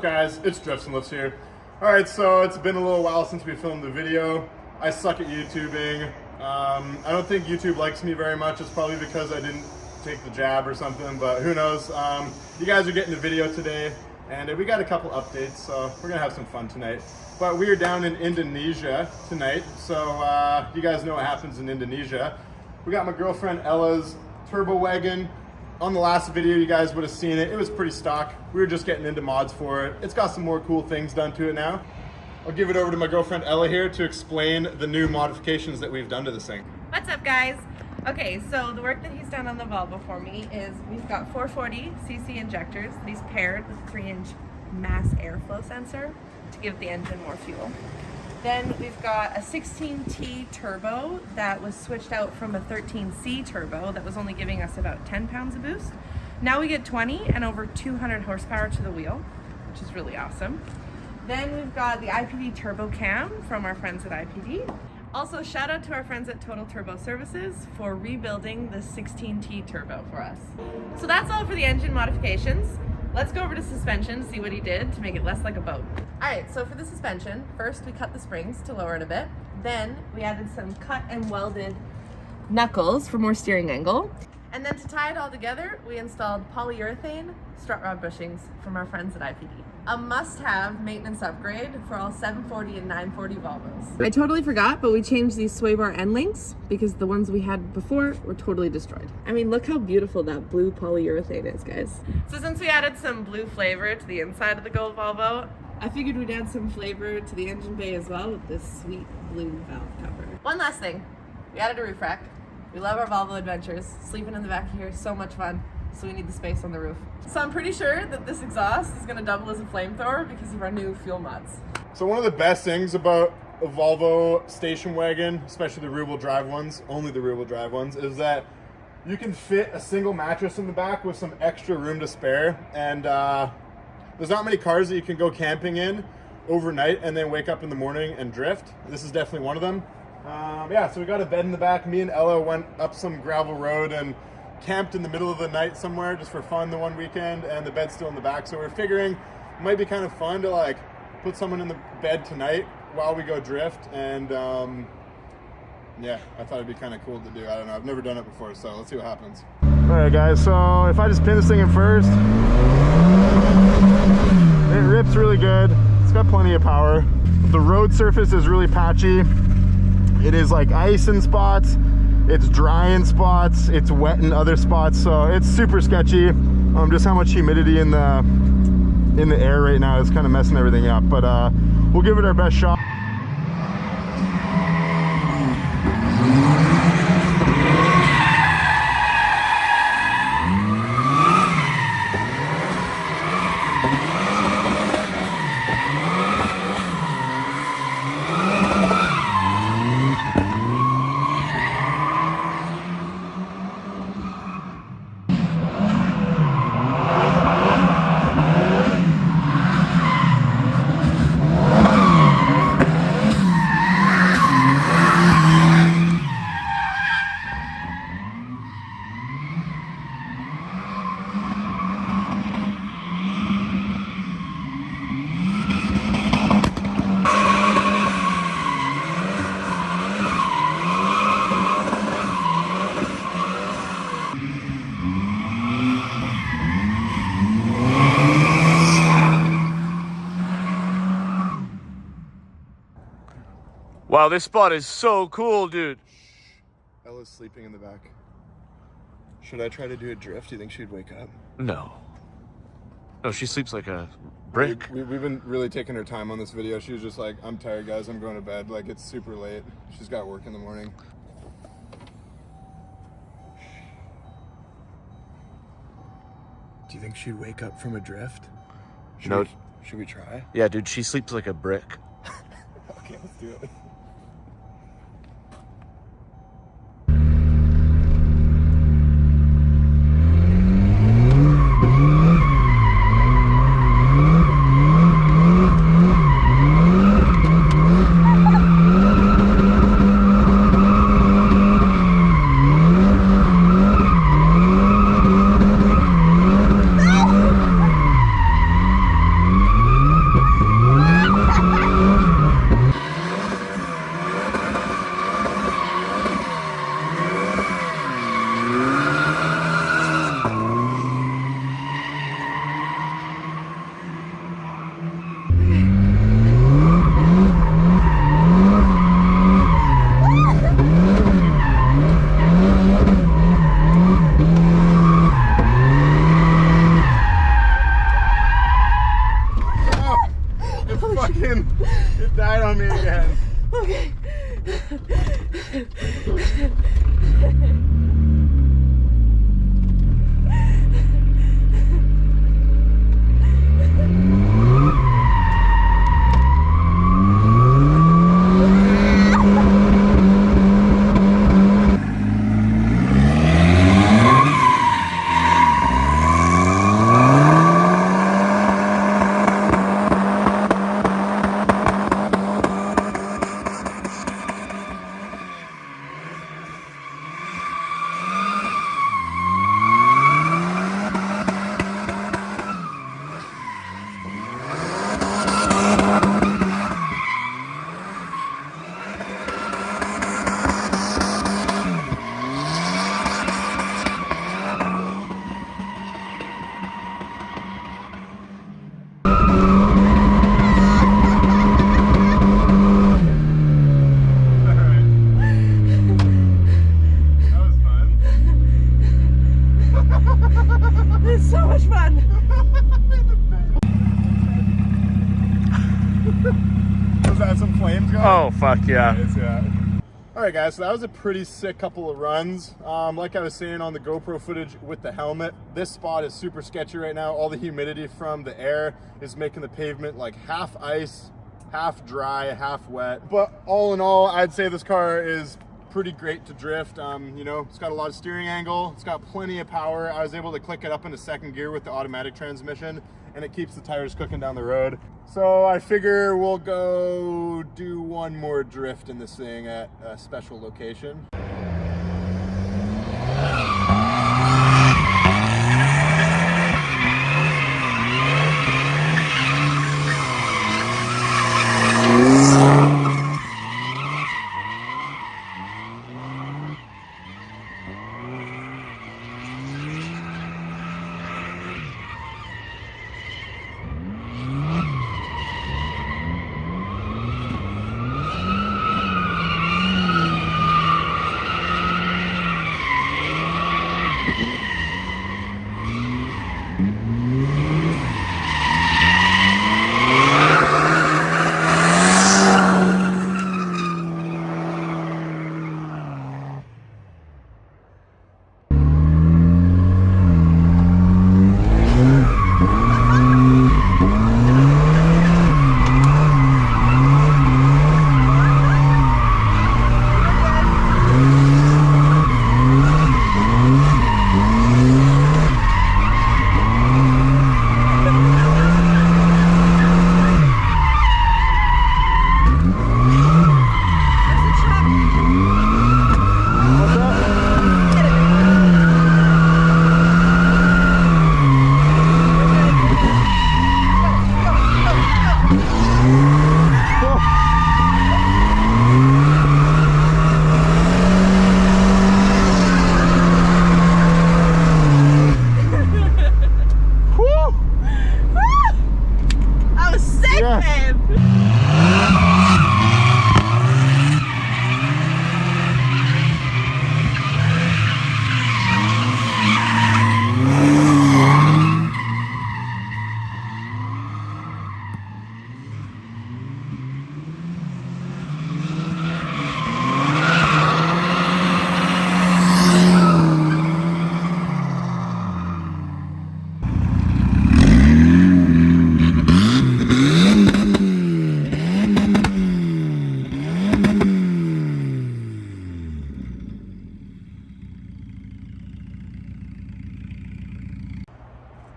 up, guys? It's Drifts and Lifts here. Alright, so it's been a little while since we filmed the video. I suck at YouTubing. I don't think YouTube likes me very much. It's probably because I didn't take the jab or something, but who knows. You guys are getting a video today, and we got a couple updates, so we're gonna have some fun tonight. But we are down in Indonesia tonight, so you guys know what happens in Indonesia. We got my girlfriend Ella's turbo wagon. On the last video, you guys would have seen it. It was pretty stock. We were just getting into mods for it. It's got some more cool things done to it now. I'll give it over to my girlfriend Ella here to explain the new modifications that we've done to this thing. What's up, guys? Okay, so the work that he's done on the Volvo for me is we've got 440cc injectors. These paired with 3-inch mass airflow sensor to give the engine more fuel. Then we've got a 16T turbo that was switched out from a 13C turbo that was only giving us about 10 pounds of boost. Now we get 20 and over 200 horsepower to the wheel, which is really awesome. Then we've got the IPD turbo cam from our friends at IPD. Also, shout out to our friends at Total Turbo Services for rebuilding the 16T turbo for us. So that's all for the engine modifications. Let's go over to suspension, see what he did to make it less like a boat. All right, so for the suspension, first we cut the springs to lower it a bit. Then we added some cut and welded knuckles for more steering angle. And then to tie it all together, we installed polyurethane strut rod bushings from our friends at IPD. A must-have maintenance upgrade for all 740 and 940 Volvos. I totally forgot, but we changed these sway bar end links because the ones we had before were totally destroyed. I mean, look how beautiful that blue polyurethane is, guys. So since we added some blue flavor to the inside of the Gold Volvo, I figured we'd add some flavor to the engine bay as well with this sweet blue valve cover. One last thing, we added a roof rack. We love our Volvo adventures. Sleeping in the back of here is so much fun, so we need the space on the roof. So I'm pretty sure that this exhaust is gonna double as a flamethrower because of our new fuel mods. So one of the best things about a Volvo station wagon, especially the rear-wheel drive ones, only the rear-wheel drive ones, is that you can fit a single mattress in the back with some extra room to spare. And there's not many cars that you can go camping in overnight and then wake up in the morning and drift. This is definitely one of them. Yeah, so we got a bed in the back. Me and Ella went up some gravel road and camped in the middle of the night somewhere just for fun the one weekend, and the bed's still in the back. So we're figuring it might be kind of fun to like put someone in the bed tonight while we go drift. And yeah, I thought it'd be kind of cool to do. I don't know, I've never done it before, so let's see what happens. All right, guys, so if I just pin this thing in first, it rips really good. It's got plenty of power. The road surface is really patchy. It is like ice in spots, it's dry in spots, it's wet in other spots, so it's super sketchy. Just how much humidity in the air right now is kind of messing everything up, but we'll give it our best shot. Wow, this spot is so cool, dude. Ella's sleeping in the back. Should I try to do a drift? Do you think she'd wake up? No. No, she sleeps like a brick. We've been really taking her time on this video. She was just like, I'm tired, guys. I'm going to bed. Like, it's super late. She's got work in the morning. Do you think she'd wake up from a drift? Should we try? Yeah, dude, she sleeps like a brick. Okay, let's do it. It's so much fun. Was that some flames going? Oh, fuck yeah. Yeah. Alright guys, so that was a pretty sick couple of runs. Like I was saying on the GoPro footage with the helmet, this spot is super sketchy right now. All the humidity from the air is making the pavement like half ice, half dry, half wet. But all in all, I'd say this car is pretty great to drift. You know, it's got a lot of steering angle, it's got plenty of power. I was able to click it up into second gear with the automatic transmission, and it keeps the tires cooking down the road. So I figure we'll go do one more drift in this thing at a special location.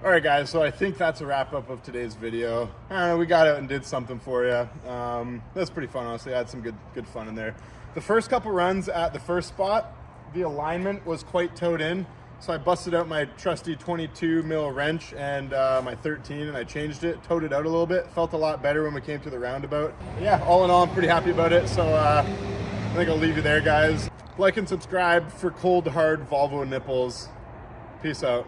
Alright guys, so I think that's a wrap up of today's video. I don't know, we got out and did something for you. That's pretty fun, honestly. I had some good fun in there. The first couple runs at the first spot, the alignment was quite towed in. So I busted out my trusty 22 mil wrench and my 13 and I changed it, towed it out a little bit. Felt a lot better when we came to the roundabout. But yeah, all in all, I'm pretty happy about it. So I think I'll leave you there, guys. Like and subscribe for cold, hard Volvo nipples. Peace out.